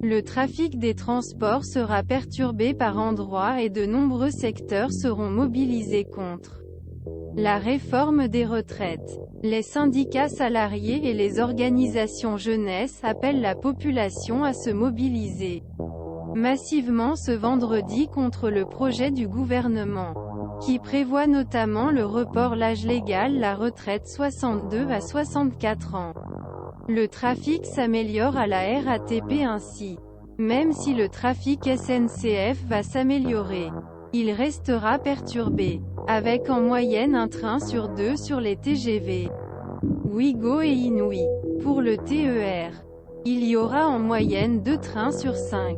Le trafic des transports sera perturbé par endroits et de nombreux secteurs seront mobilisés contre la réforme des retraites. Les syndicats salariés et les organisations jeunesse appellent la population à se mobiliser massivement ce vendredi contre le projet du gouvernement, qui prévoit notamment le report l'âge légal la retraite 62 à 64 ans. Le trafic s'améliore à la RATP ainsi. Même si le trafic SNCF va s'améliorer, il restera perturbé, avec en moyenne un train sur deux sur les TGV, Ouigo et Inouï. Pour le TER, il y aura en moyenne 2 trains sur 5.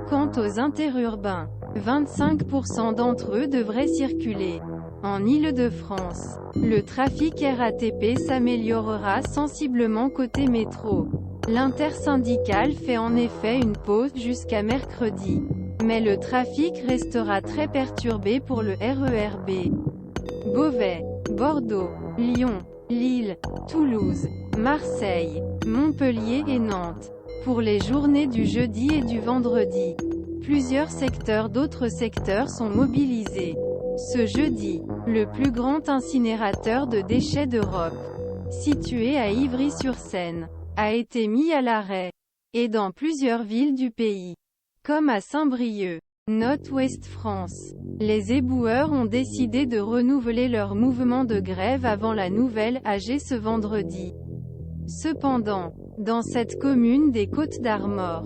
Quant aux interurbains, 25% d'entre eux devraient circuler. En Île-de-France, le trafic RATP s'améliorera sensiblement côté métro. L'intersyndicale fait en effet une pause jusqu'à mercredi. Mais le trafic restera très perturbé pour le RERB. Beauvais, Bordeaux, Lyon, Lille, Toulouse, Marseille, Montpellier et Nantes. Pour les journées du jeudi et du vendredi, plusieurs secteurs d'autres secteurs sont mobilisés. Ce jeudi, le plus grand incinérateur de déchets d'Europe, situé à Ivry-sur-Seine, a été mis à l'arrêt. Et dans plusieurs villes du pays, comme à Saint-Brieuc, Nord-Ouest France, les éboueurs ont décidé de renouveler leur mouvement de grève avant la nouvelle AG ce vendredi. Cependant, dans cette commune des Côtes-d'Armor,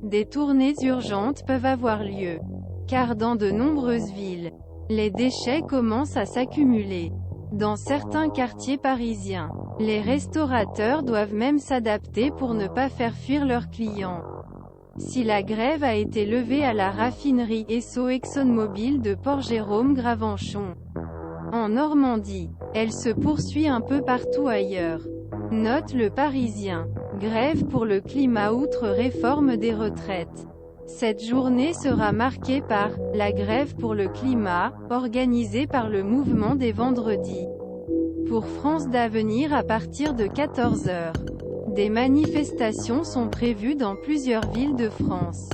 des tournées urgentes peuvent avoir lieu, car dans de nombreuses villes, les déchets commencent à s'accumuler. Dans certains quartiers parisiens, les restaurateurs doivent même s'adapter pour ne pas faire fuir leurs clients. Si la grève a été levée à la raffinerie Esso ExxonMobil de Port-Jérôme-Gravenchon, en Normandie, elle se poursuit un peu partout ailleurs. Note Le Parisien. Grève pour le climat outre réforme des retraites. Cette journée sera marquée par « la grève pour le climat », organisée par le mouvement des vendredis. Pour France d'Avenir à partir de 14 h. Des manifestations sont prévues dans plusieurs villes de France.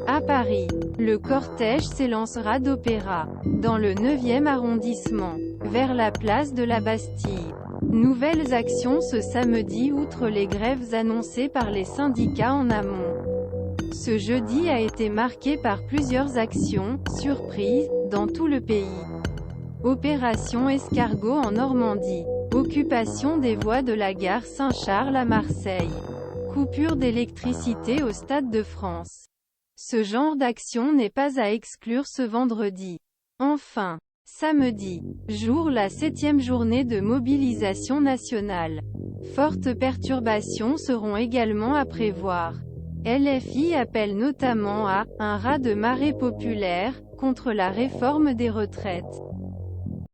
À Paris, le cortège s'élancera d'Opéra, dans le 9e arrondissement, vers la place de la Bastille. Nouvelles actions ce samedi outre les grèves annoncées par les syndicats en amont. Ce jeudi a été marqué par plusieurs actions, surprises, dans tout le pays. Opération Escargot en Normandie. Occupation des voies de la gare Saint-Charles à Marseille. Coupure d'électricité au Stade de France. Ce genre d'action n'est pas à exclure ce vendredi. Enfin, samedi, jour la 7e journée de mobilisation nationale. Fortes perturbations seront également à prévoir. LFI appelle notamment à « un raz-de-marée populaire » contre la réforme des retraites.